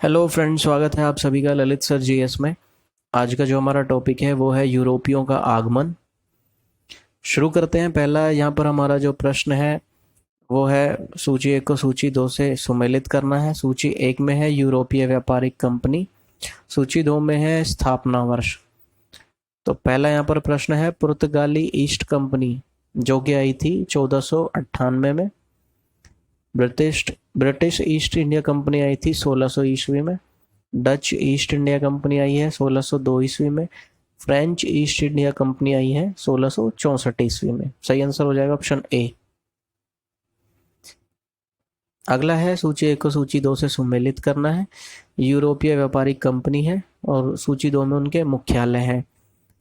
Hello friends, स्वागत है आप सभी का ललित सर जीएस में। आज का जो हमारा टॉपिक है वो है यूरोपियों का आगमन। शुरू करते हैं। पहला यहाँ पर हमारा जो प्रश्न है वो है, सूची एक को सूची दो से सुमेलित करना है। सूची एक में है यूरोपीय व्यापारिक कंपनी, सूची दो में है स्थापना वर्ष। तो पहला यहाँ पर प्रश्न है, पुर्तगाली ईस्ट कंपनी जो कि आई थी 1498 में। British British East India company आई थी 1600 ईस्वी में। डच ईस्ट इंडिया कंपनी आई है 1602 ईस्वी में। फ्रेंच ईस्ट इंडिया कंपनी आई है 1664 ईस्वी में। सही आंसर हो जाएगा ऑप्शन ए। अगला है, सूची एक को सूची दो से सुमेलित करना है। यूरोपीय व्यापारिक कंपनी है और सूची दो में उनके मुख्यालय हैं।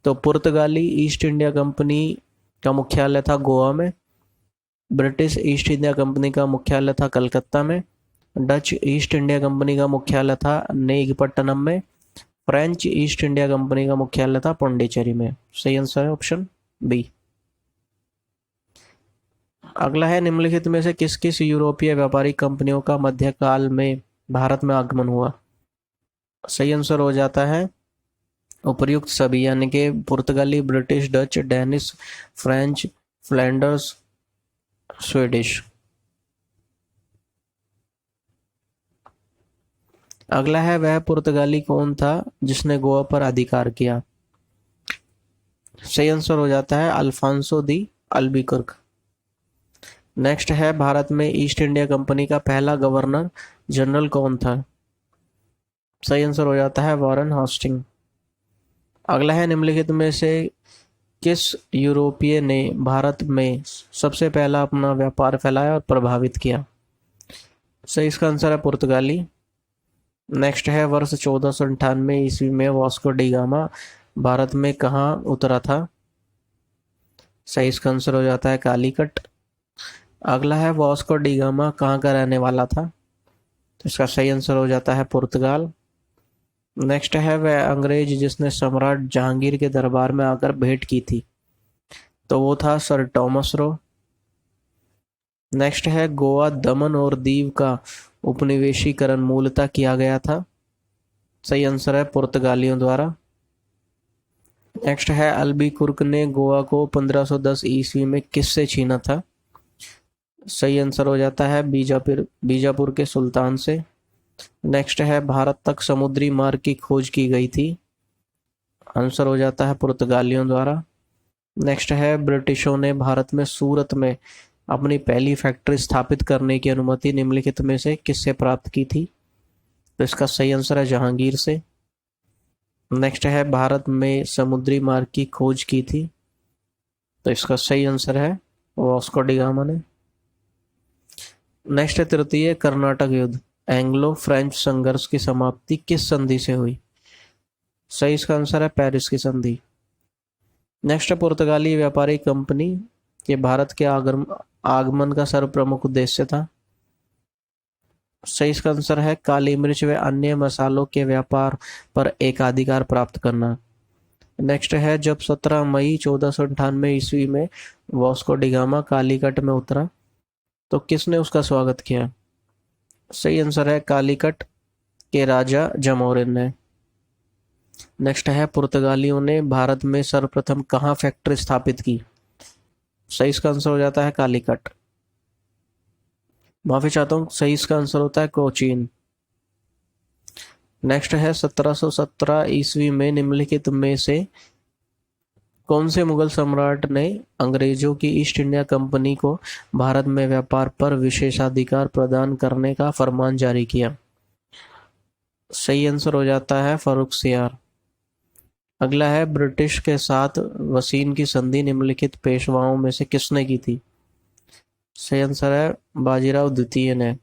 तो पुर्तगाली ईस्ट इंडिया कंपनी का मुख्यालय था गोवा में। ब्रिटिश ईस्ट इंडिया कंपनी का मुख्यालय था कलकत्ता में। डच ईस्ट इंडिया कंपनी का मुख्यालय था नेगपट्टनम में। फ्रेंच ईस्ट इंडिया कंपनी का मुख्यालय था पौंडीचेरी में। सही आंसर है ऑप्शन बी। अगला है, निम्नलिखित में से किस किस यूरोपीय व्यापारिक कंपनियों का मध्यकाल में भारत में आगमन हुआ। सही आंसर हो जाता है उपर्युक्त सभी, यानी कि पुर्तगाली, British, Dutch, Danish, French, Flanders, Swedish. अगला है, वह पुर्तगाली कौन था जिसने गोवा पर अधिकार किया। सही आंसर हो जाता है अल्फांसो दी अल्बुकर्क। नेक्स्ट है, भारत में ईस्ट इंडिया कंपनी का पहला गवर्नर जनरल कौन था। सही आंसर हो जाता है वॉरेन हॉस्टिंग। अगला है, निम्नलिखित में से किस यूरोपीय ने भारत में सबसे पहला अपना व्यापार फैलाया और प्रभावित किया। सही, इसका आंसर है पुर्तगाली। नेक्स्ट है, वर्ष 1498 ईस्वी में वास्को डी गामा भारत में कहाँ उतरा था। सही, इसका आंसर हो जाता है कालीकट। अगला है, वास्को डी गामा कहाँ का रहने वाला था। तो इसका सही आंसर हो जाता है पुर्तगाल। नेक्स्ट है, वह अंग्रेज जिसने सम्राट जहांगीर के दरबार में आकर भेंट की थी। तो वो था सर टॉमस रो। नेक्स्ट है, गोवा, दमन और दीव का उपनिवेशीकरण मूलतः किया गया था। सही आंसर है पुर्तगालियों द्वारा। नेक्स्ट है, अल्बुकर्क ने गोवा को 1510 ईस्वी में किससे छीना था। सही आंसर हो जाता है बीजापुर बीजापुर के सुल्तान से। नेक्स्ट है, भारत तक समुद्री मार्ग की खोज की गई थी। आंसर हो जाता है पुर्तगालियों द्वारा। नेक्स्ट है, ब्रिटिशों ने भारत में सूरत में अपनी पहली फैक्ट्री स्थापित करने की अनुमति निम्नलिखित में से किससे प्राप्त की थी। तो इसका सही आंसर है जहांगीर से। नेक्स्ट है, भारत में समुद्री मार्ग की खोज की थी। तो इसका सही आंसर है वास्को डी गामा ने। नेक्स्ट है, तृतीय कर्नाटक युद्ध एंग्लो फ्रेंच संघर्ष की समाप्ति किस संधि से हुई। सही, इसका आंसर है पेरिस की संधि। नेक्स्ट है, पुर्तगाली व्यापारी कंपनी के भारत के आगमन का सर्वप्रमुख उद्देश्य था। सही, इसका आंसर है काली मिर्च व अन्य मसालों के व्यापार पर एकाधिकार प्राप्त करना। नेक्स्ट है, जब 17 मई 1498 ईस्वी में वास्को डी गामा कालीकट में उतरा तो किसने उसका स्वागत किया। सही आंसर है कालीकट के राजा जमोरिन ने। नेक्स्ट है, पुर्तगालियों ने भारत में सर्वप्रथम कहाँ फैक्ट्री स्थापित की। सही, इसका आंसर हो जाता है कालीकट। माफी चाहता हूँ, सही इसका आंसर होता है कोचीन। नेक्स्ट है, 1717 ईस्वी में निम्नलिखित में से कौन से मुगल सम्राट ने अंग्रेजों की ईस्ट इंडिया कंपनी को भारत में व्यापार पर विशेषाधिकार प्रदान करने का फरमान जारी किया। सही आंसर हो जाता है फर्रुखसियार। अगला है, ब्रिटिश के साथ वसीन की संधि निम्नलिखित पेशवाओं में से किसने की थी। सही आंसर है बाजीराव द्वितीय ने।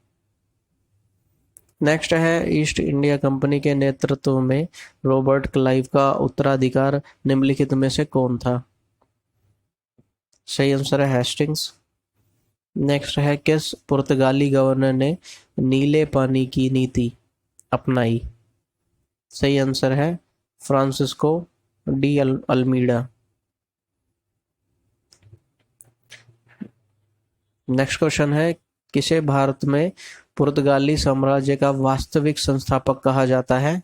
नेक्स्ट है, ईस्ट इंडिया कंपनी के नेतृत्व में रॉबर्ट क्लाइव का उत्तराधिकार निम्नलिखित में से कौन था। सही आंसर है हेस्टिंग्स। नेक्स्ट है, किस पुर्तगाली गवर्नर ने नीले पानी की नीति अपनाई। सही आंसर है Francisco de Almeida. Next question है, किसे भारत में पुर्तगाली साम्राज्य का वास्तविक संस्थापक कहा जाता है?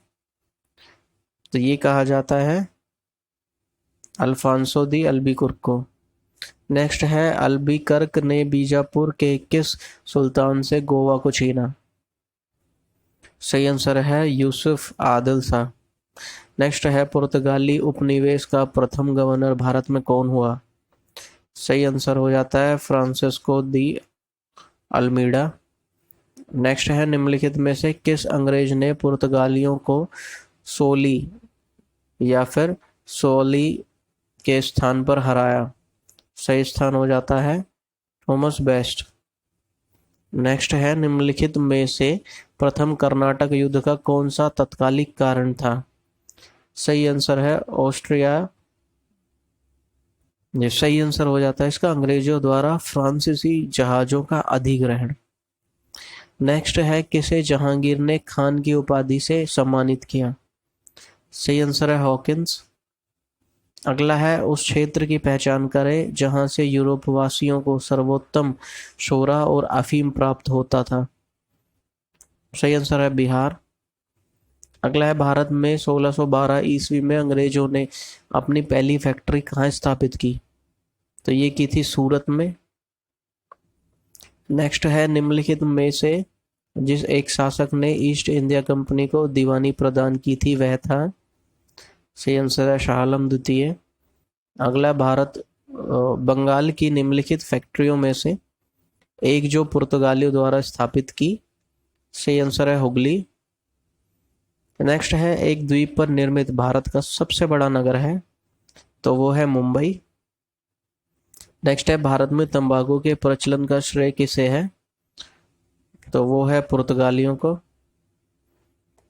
तो ये कहा जाता है अल्फांसो दी अल्बुकर्क को। नेक्स्ट है, अल्बुकर्क ने बीजापुर के किस सुल्तान से गोवा को छीना? सही आंसर है यूसुफ आदिल शाह। नेक्स्ट है, पुर्तगाली उपनिवेश का प्रथम गवर्नर भारत में कौन हुआ? सही आंसर हो जाता है फ्रांसिस्को दी अल्मीडा। नेक्स्ट है, निम्नलिखित में से किस अंग्रेज ने पुर्तगालियों को सोली या फिर सोली के स्थान पर हराया? सही स्थान हो जाता है थॉमस बेस्ट। नेक्स्ट है, निम्नलिखित में से प्रथम कर्नाटक युद्ध का कौन सा तत्कालिक कारण था? सही आंसर है ऑस्ट्रिया। ये सही आंसर हो जाता है इसका अंग्रेजों द्वारा फ्रांसीसी जहाजों का अधिग्रहण। नेक्स्ट है, किसे जहांगीर ने खान की उपाधि से सम्मानित किया? सही आंसर है हॉकिंस। अगला है, उस क्षेत्र की पहचान करें जहां से यूरोप वासियों को सर्वोत्तम शोरा और अफीम प्राप्त होता था। सही आंसर है बिहार। अगला है, भारत में 1612 ईस्वी में अंग्रेजों ने अपनी पहली फैक्ट्री कहाँ स्थापित की? तो ये की थी सूरत में। नेक्स्ट है, निम्नलिखित में से जिस एक शासक ने ईस्ट इंडिया कंपनी को दीवानी प्रदान की थी वह था? सही आंसर है शाह आलम द्वितीय। अगला, भारत बंगाल की निम्नलिखित फैक्ट्रियों में से एक जो पुर्तगालियों द्वारा स्थापित की? सही आंसर है हुगली। नेक्स्ट है, एक द्वीप पर निर्मित भारत का सबसे बड़ा नगर है? तो वो है मुंबई। नेक्स्ट है, भारत में तंबाकू के प्रचलन का श्रेय किसे है? तो वो है पुर्तगालियों को।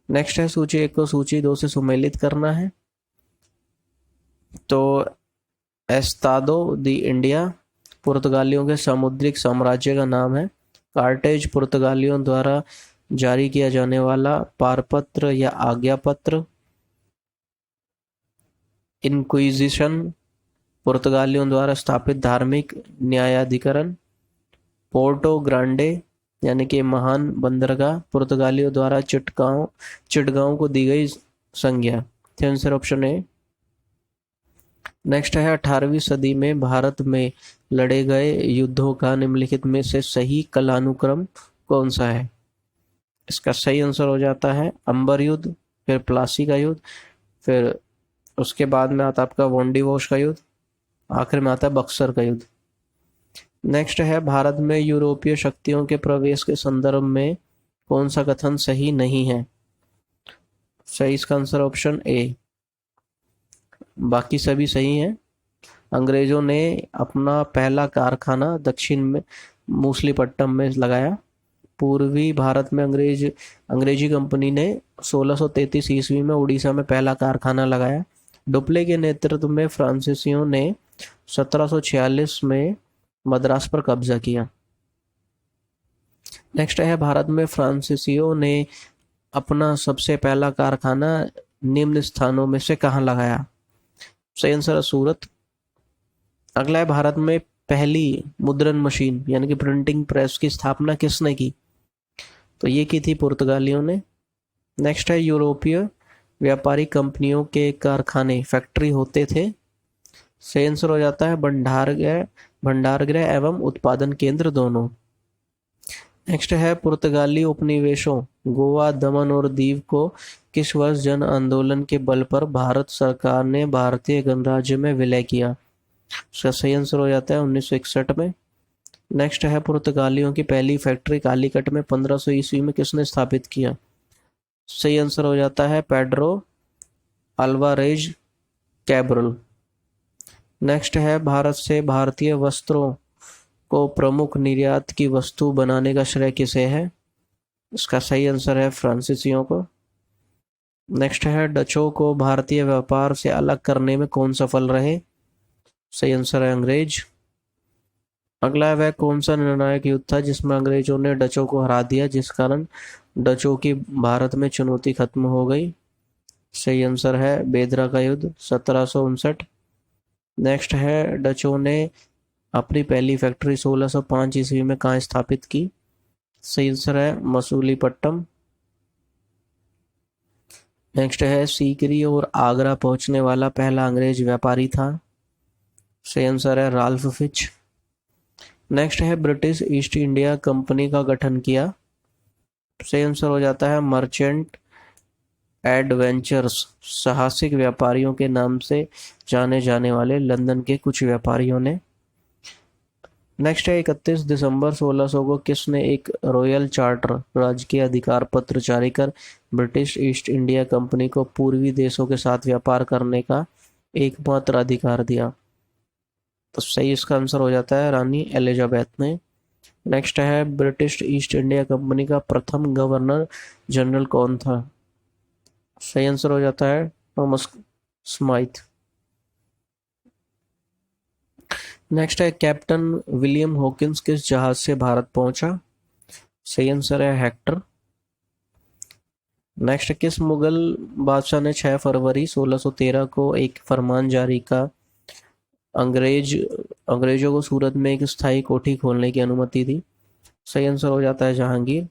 नेक्स्ट है, सूची 1 को सूची 2 से सुमेलित करना है। तो एस्तादो दी इंडिया पुर्तगालियों के सामुद्रिक साम्राज्य का नाम है। कार्टेज पुर्तगालियों द्वारा जारी किया जाने वाला पारपत्र या आज्ञापत्र। इनक्विजिशन पुर्तगालियों द्वारा स्थापित धार्मिक न्यायाधिकरण। पोर्टो ग्रांडे यानी कि महान बंदरगाह पुर्तगालियों द्वारा चिटगांव को दी गई संज्ञा। Answer option A. नेक्स्ट है, 18वीं सदी में भारत में लड़े गए युद्धों का निम्नलिखित में से सही कालानुक्रम कौन सा है? इसका सही आंसर हो जाता है अंबर युद्ध, फिर प्लासी का युद्ध, फिर उसके बाद में आता है आपका वोंडीवोश का युद्ध, आखिर में आता है बक्सर का युद्ध। नेक्स्ट है, भारत में यूरोपीय शक्तियों के प्रवेश के संदर्भ में कौन सा कथन सही नहीं है? सही इसका आंसर ऑप्शन ए। बाकी सभी सही हैं। अंग्रेजों ने अपना पहला कारखाना दक्षिण में मूसलीपट्टम में लगाया। पूर्वी भारत में अंग्रेजी कंपनी ने 1633 ईस्वी में उड़ीसा में पहला कारखाना लगाया। डुप्ले के नेतृत्व में फ्रांसीसियों ने 1746 में मद्रास पर कब्जा किया। नेक्स्ट है, भारत में फ्रांसीसियों ने अपना सबसे पहला कारखाना निम्न स्थानों में से कहाँ लगाया? सही आंसर है सूरत। अगला है, भारत में पहली मुद्रण मशीन यानी कि प्रिंटिंग प्रेस की स्थापना किसने की? तो ये की थी पुर्तगालियों ने। नेक्स्ट है, यूरोपीय व्यापारी कंपनियों के कारखाने फैक्ट्री होते थे? सही आंसर हो जाता है भंडारगृह एवं उत्पादन केंद्र दोनों। नेक्स्ट है, पुर्तगाली उपनिवेशों गोवा, दमन और दीव को किस वर्ष जन आंदोलन के बल पर भारत सरकार ने भारतीय गणराज्य में विलय किया? इसका सही आंसर हो जाता है 1961 में। नेक्स्ट है, पुर्तगालियों की पहली फैक्ट्री कालीकट में 1500 ईस्वी में किसने स्थापित किया? सही आंसर हो जाता है पेड्रो अल्वारेज कैब्रल। नेक्स्ट है, भारत से भारतीय वस्त्रों को प्रमुख निर्यात की वस्तु बनाने का श्रेय किसे है? इसका सही आंसर है फ्रांसीसियों को। नेक्स्ट है, डचों को भारतीय व्यापार से अलग करने में कौन सफल रहे? सही आंसर है अंग्रेज। अगला वह कौन सा निर्णायक युद्ध था जिसमें अंग्रेजों ने डचों को हरा दिया जिस कारण डचों की भारत में चुनौती खत्म हो गई? सही आंसर है बेदरा का युद्ध 1759। नेक्स्ट है, डचों ने अपनी पहली फैक्ट्री 1605 ईस्वी में कहाँ स्थापित की? सही आंसर है मसूलीपट्टनम। नेक्स्ट है सीकरी और आगरा पहुंचने वाला पहला अंग्रेज व्यापारी था। सही आंसर है राल्फ फिच। नेक्स्ट है ब्रिटिश ईस्ट इंडिया कंपनी का गठन किया। सही आंसर हो जाता है मर्चेंट एडवेंचर्स, साहसिक व्यापारियों के नाम से जाने जाने वाले लंदन के कुछ व्यापारियों ने। नेक्स्ट है 31 दिसंबर 1600 को किसने एक रॉयल चार्टर राजकीय अधिकार पत्र जारी कर ब्रिटिश ईस्ट इंडिया कंपनी को पूर्वी देशों के साथ व्यापार करने का एकमात्र अधिकार दिया। तो सही इसका आंसर हो जाता है रानी एलिजाबेथ ने। नेक्स्ट है ब्रिटिश ईस्ट इंडिया कंपनी का प्रथम गवर्नर जनरल कौन था। सही आंसर हो जाता है थॉमस स्माइथ। नेक्स्ट है कैप्टन विलियम हॉकिंस किस जहाज से भारत पहुंचा। सही आंसर है हेक्टर। नेक्स्ट किस मुगल बादशाह ने 6 फरवरी 1613 को एक फरमान जारी का अंग्रेजों को सूरत में एक स्थायी कोठी खोलने की अनुमति दी। सही आंसर हो जाता है जहांगीर।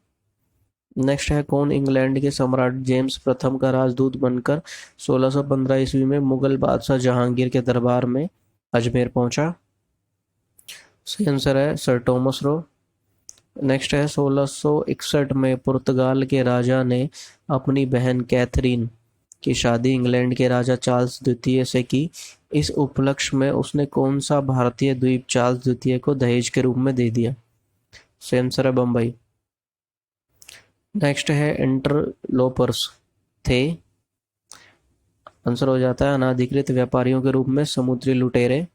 नेक्स्ट है कौन इंग्लैंड के सम्राट जेम्स प्रथम का राजदूत बनकर 1615 ईस्वी में मुगल बादशाह जहांगीर के दरबार में अजमेर पहुंचा। सही आंसर है सर टॉमस रो। नेक्स्ट है 1661 में पुर्तगाल के राजा ने अपनी बहन कैथरीन की शादी इंग्लैंड के राजा चार्ल्स द्वितीय से की। इस उपलक्ष्य में उसने कौन सा भारतीय द्वीप चार्ल्स द्वितीय को दहेज के रूप में दे दिया। सही आंसर है बम्बई। नेक्स्ट है इंटरलोपर्स थे। आंसर हो जाता है अनाधिकृत व्यापारियों के रूप में समुद्री लुटेरे।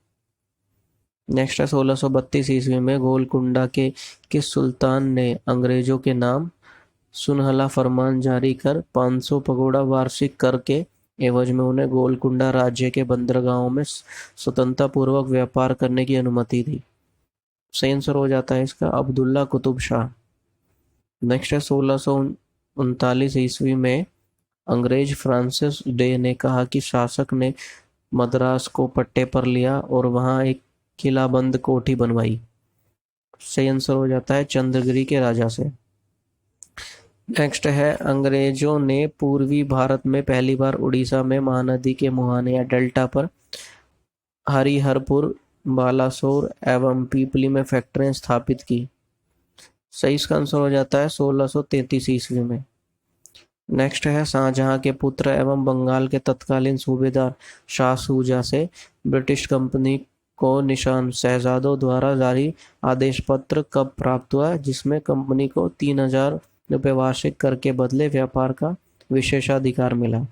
नेक्स्ट है 1632 ईस्वी में गोलकुंडा के किस सुल्तान ने अंग्रेजों के नाम सुनहला फरमान जारी कर 500 पगोड़ा वार्षिक कर के एवज में उन्हें गोलकुंडा राज्य के बंदरगाहों में स्वतंत्रता पूर्वक व्यापार करने की अनुमति दी। सही आंसर हो जाता है इसका अब्दुल्ला कुतुब शाह। नेक्स्ट है 1639 ईस्वी में अंग्रेज फ्रांसिस डे ने कहा कि शासक ने मद्रास को पट्टे पर लिया और वहां एक किलाबंद कोठी बनवाई। सही आंसर हो जाता है चंद्रगिरी के राजा से। नेक्स्ट है अंग्रेजों ने पूर्वी भारत में पहली बार उड़ीसा में महानदी के मुहाने या डेल्टा पर हरिहरपुर, बालासोर एवं पीपली में फैक्ट्रियां स्थापित की। सही इसका आंसर हो जाता है 1633 ईस्वी में। नेक्स्ट है शाहजहां के पुत्र एवं बंगाल के तत्कालीन सूबेदार शाह सूजा से ब्रिटिश कंपनी को निशान शहजादों द्वारा जारी आदेश पत्र कब प्राप्त हुआ जिसमें कंपनी को 3000 रुपये वार्षिक कर के बदले व्यापार का विशेषाधिकार मिला।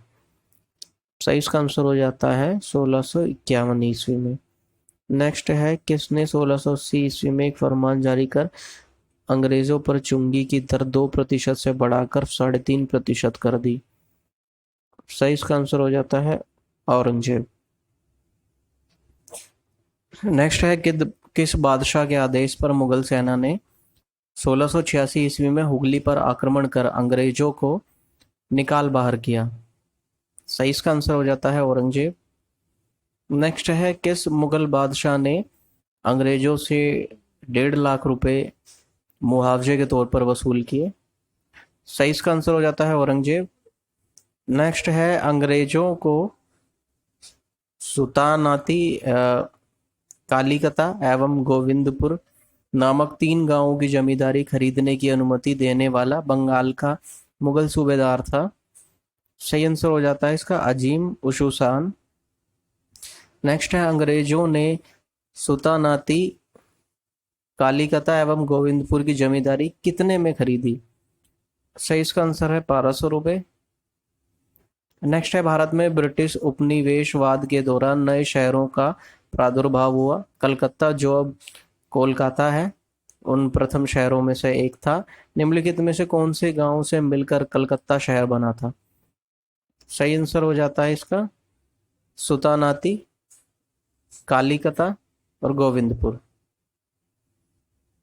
सही इसका आंसर हो जाता है 1651 ईस्वी में। नेक्स्ट है किसने 1680 ईस्वी में एक फरमान जारी कर अंग्रेजों पर चुंगी की दर 2% से बढ़ाकर 3.5% कर दी। सही इसका आंसर हो जाता है औरंगजेब। नेक्स्ट है कि किस बादशाह के आदेश पर मुगल सेना ने 1686 ईस्वी में हुगली पर आक्रमण कर अंग्रेजों को निकाल बाहर किया। सही इसका आंसर हो जाता है औरंगजेब। नेक्स्ट है किस मुगल बादशाह ने अंग्रेजों से 1.5 लाख रुपए मुआवजे के तौर पर वसूल किए। सही इसका आंसर हो जाता है औरंगजेब। नेक्स्ट है अंग्रेजों को सुल्तानाती कालीकता एवं गोविंदपुर नामक 3 गांवों की जमींदारी खरीदने की अनुमति देने वाला बंगाल का मुगल सूबेदार था। सही आंसर हो जाता है इसका अजीम उशुसान। नेक्स्ट है अंग्रेजों ने सुल्तानाती कालीकता एवं गोविंदपुर की जमींदारी कितने में खरीदी। सही इसका आंसर है 1200 रुपये। नेक्स्ट है भारत में ब्रिटिश उपनिवेशवाद के दौरान नए शहरों का प्रादुर्भाव हुआ। कलकत्ता जो अब कोलकाता है उन प्रथम शहरों में से एक था। निम्नलिखित में से कौन से गांव से मिलकर कलकत्ता शहर बना था। सही आंसर हो जाता है इसका सुल्तानाती, कालीकता और गोविंदपुर।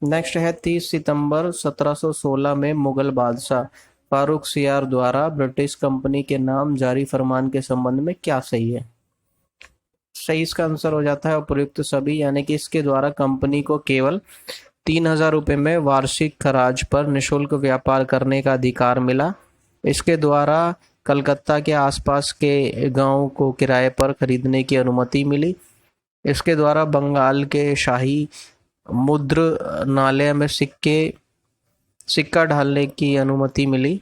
नेक्स्ट है 30 सितंबर 1716 में मुगल बादशाह फारूक सियार द्वारा ब्रिटिश कंपनी के नाम जारी फरमान के संबंध में क्या सही है। सही इसका आंसर हो जाता है उपयुक्त सभी, यानी कि इसके द्वारा कंपनी को केवल ₹3000 में वार्षिक खराज पर निःशुल्क व्यापार करने का अधिकार मिला। इसके द्वारा कलकत्ता के आसपास के गांव को किराए पर खरीदने की अनुमति मिली। इसके द्वारा बंगाल के शाही मुद्रणालय में सिक्का ढालने की अनुमति मिली।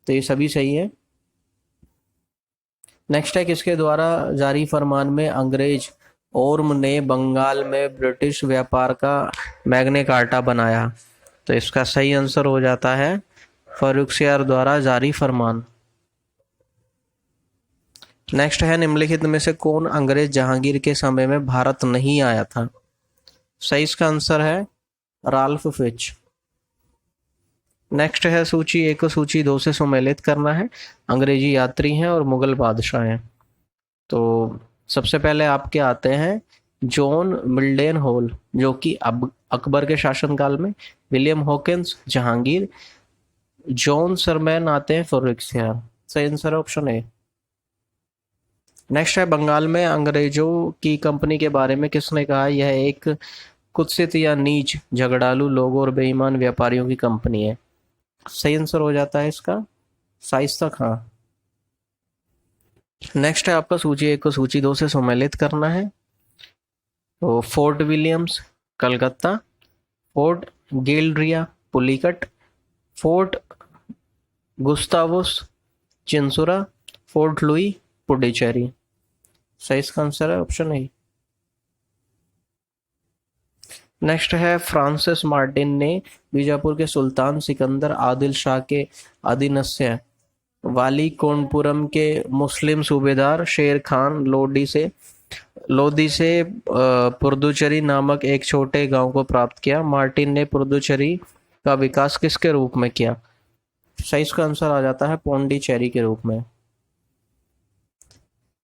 तो ये सभी सही है। नेक्स्ट है, किसके द्वारा जारी फरमान में अंग्रेज ओर्म ने बंगाल में ब्रिटिश व्यापार का मैग्ना कार्टा बनाया? तो इसका सही आंसर हो जाता है फर्रुखसियार द्वारा जारी फरमान। नेक्स्ट है, निम्नलिखित में से कौन अंग्रेज जहांगीर के समय में भारत नहीं आया था? सही इसका आंसर है राल्फ फिच। नेक्स्ट है, सूची 1 को सूची 2 से सम्मिलित करना है। अंग्रेजी यात्री हैं और मुगल बादशाह हैं। तो सबसे पहले आपके आते हैं जॉन मिल्डेन होल, जो कि अब अकबर के शासनकाल में, विलियम हॉकिंस जहांगीर, जॉन सरमैन आते हैं फर्रुखसियार। सही आंसर है ऑप्शन ए। नेक्स्ट है, बंगाल में अंग्रेजों की कंपनी के बारे में किसने कहा यह एक कुत्सित या नीच, झगड़ालू लोगों और बेईमान व्यापारियों की कंपनी है? सही आंसर हो जाता है इसका शाइस्ता खां। नेक्स्ट है आपका सूची 1 को सूची 2 से सम्मिलित करना है। तो Fort Williams Calcutta, Fort Geldria Pulicat, Fort Gustavus Chinsura, Fort Louis Puducherry. सही इसका आंसर है ऑप्शन ए। नेक्स्ट है, फ्रांसिस मार्टिन ने बीजापुर के सुल्तान सिकंदर आदिल शाह के अधीनस्थ वाली कोनपुरम के मुस्लिम सूबेदार शेर खान लोदी से पुडुचेरी नामक एक छोटे गांव को प्राप्त किया। मार्टिन ने पुडुचेरी का विकास किसके रूप में किया? सही इसका आंसर आ जाता है पौंडीचेरी के रूप में।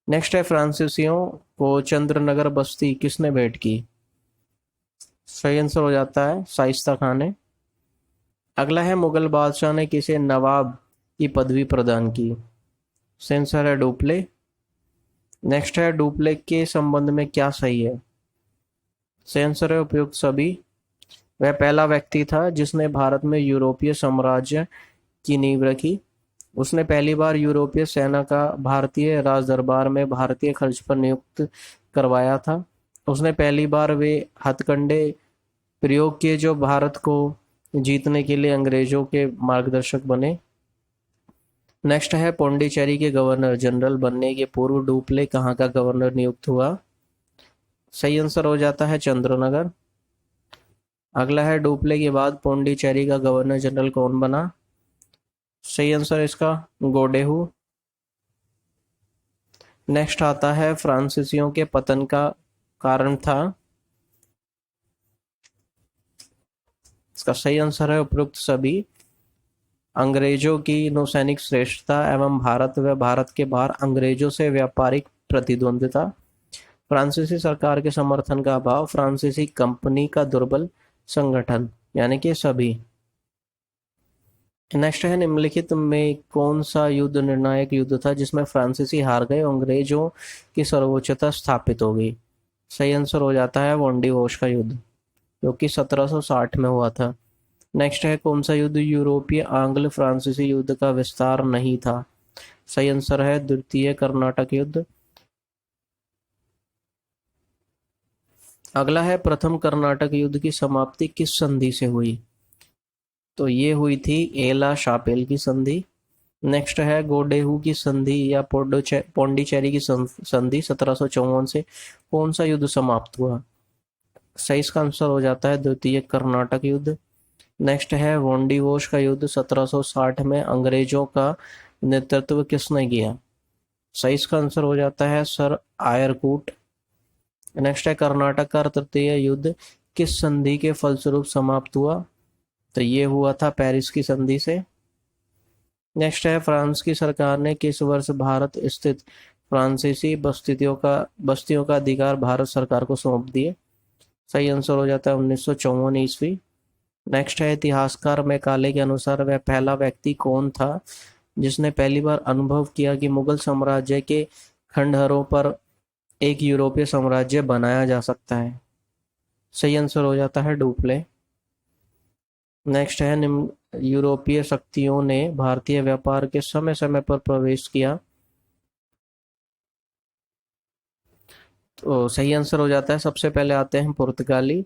नेक्स्ट है, फ्रांसीसियों को चंद्रनगर बस्ती किसने भेंट की? सही आंसर हो जाता है शाइस्ता खान ने। अगला है, मुगल बादशाह ने किसे नवाब की पदवी प्रदान की? सही आंसर है डुप्ले। नेक्स्ट है, डुप्ले के संबंध में क्या सही है? सही आंसर है उपयुक्त सभी। वह पहला व्यक्ति था जिसने भारत में यूरोपीय साम्राज्य की नींव रखी। उसने पहली बार यूरोपीय सेना का भारतीय राजदरबार में भारतीय खर्च पर नियुक्त करवाया था। उसने पहली बार वे हथकंडे प्रयोग किए जो भारत को जीतने के लिए अंग्रेजों के मार्गदर्शक बने। नेक्स्ट है, पौंडीचेरी के गवर्नर जनरल बनने के पूर्व डुप्ले कहाँ का गवर्नर नियुक्त हुआ? सही आंसर हो जाता है चंद्रनगर। अगला है, डुप्ले के बाद पौंडीचेरी का गवर्नर जनरल कौन बना? सही आंसर इसका गोडेहू। नेक्स्ट आता है, फ्रांसीसियों के पतन का कारण था? इसका सही आंसर है उपरोक्त सभी। अंग्रेजों की नौसैनिक श्रेष्ठता एवं भारत व भारत के बाहर अंग्रेजों से व्यापारिक प्रतिद्वंद्विता, फ्रांसीसी सरकार के समर्थन का अभाव, फ्रांसीसी कंपनी का दुर्बल संगठन, यानी कि सभी। नेक्स्ट है, निम्नलिखित में कौन सा युद्ध निर्णायक युद्ध था जिसमें फ्रांसीसी हार गए और अंग्रेजों की सर्वोच्चता स्थापित हो गई? सही आंसर हो जाता है वोंडीवोश का युद्ध, जो कि 1760 में हुआ था। नेक्स्ट है, कौन सा युद्ध यूरोपीय आंग्ल फ्रांसीसी युद्ध का विस्तार नहीं था? सही आंसर है द्वितीय कर्नाटक युद्ध। अगला है, प्रथम कर्नाटक युद्ध की समाप्ति किस संधि से हुई? तो ये हुई थी एला शापेल की संधि। नेक्स्ट है, गोडेहू की संधि या पौंडीचेरी की संधि 1754 से कौन सा युद्ध समाप्त हुआ? सही इसका आंसर हो जाता है द्वितीय कर्नाटक युद्ध। नेक्स्ट है, वोंडीवोश का युद्ध 1760 में अंग्रेजों का नेतृत्व किसने किया? सही इसका आंसर हो जाता है सर आयरकूट। नेक्स्ट है, कर्नाटक का तृतीय युद्ध किस संधि के फलस्वरूप समाप्त हुआ? तो ये हुआ था पेरिस की संधि से। नेक्स्ट है, फ्रांस की सरकार ने किस वर्ष भारत स्थित फ्रांसीसी बस्तियों का अधिकार भारत सरकार को सौंप दिए? सही आंसर हो जाता है 1954 ईस्वी। नेक्स्ट है, इतिहासकार मैकाले के अनुसार वह पहला व्यक्ति कौन था जिसने पहली बार अनुभव किया कि मुगल साम्राज्य के खंडहरों पर एक यूरोपीय साम्राज्य बनाया जा सकता है? सही आंसर हो जाता है डुप्ले। नेक्स्ट है निम्न यूरोपीय शक्तियों ने भारतीय व्यापार के समय समय पर प्रवेश किया। तो सही आंसर हो जाता है, सबसे पहले आते हैं पुर्तगाली,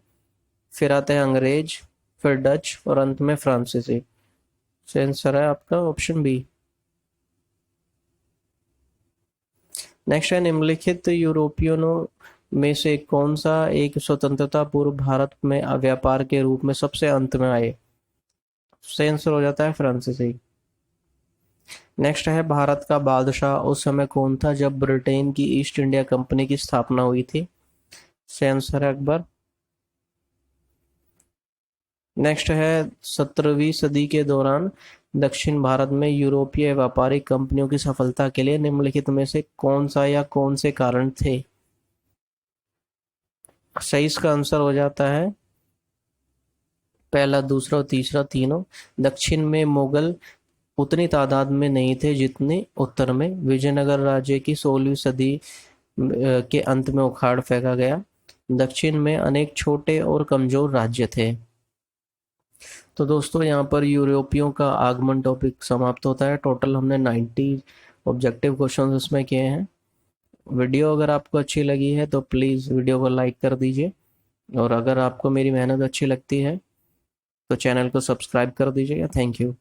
फिर आते हैं अंग्रेज, फिर डच और अंत में फ्रांसीसी। सही आंसर है आपका ऑप्शन बी। नेक्स्ट है निम्नलिखित यूरोपियनों में से कौन सा एक स्वतंत्रता पूर्व भारत में व्यापार के रूप में सबसे अंत में आए। सही आंसर हो जाता है फ्रांसीसी। नेक्स्ट है भारत का बादशाह उस समय कौन था जब ब्रिटेन की ईस्ट इंडिया कंपनी की स्थापना हुई थी। सही आंसर है अकबर। नेक्स्ट है 17वीं सदी के दौरान दक्षिण भारत में यूरोपीय व्यापारिक कंपनियों की सफलता के लिए निम्नलिखित में से कौन सा या कौन से कारण थे। सही इसका आंसर हो जाता है पहला, दूसरा और तीसरा तीनों। दक्षिण में मुगल उतनी तादाद में नहीं थे जितने उत्तर में। विजयनगर राज्य की 16वीं सदी के अंत में उखाड़ फेंका गया। दक्षिण में अनेक छोटे और कमजोर राज्य थे। तो दोस्तों यहाँ पर यूरोपियों का आगमन टॉपिक समाप्त होता है। टोटल हमने 90 ऑब्जेक्टिव क्वेश्चन इसमें किए हैं। वीडियो अगर आपको अच्छी लगी है तो प्लीज़ वीडियो को लाइक कर दीजिए, और अगर आपको मेरी मेहनत अच्छी लगती है तो चैनल को सब्सक्राइब कर दीजिएगा। Thank you.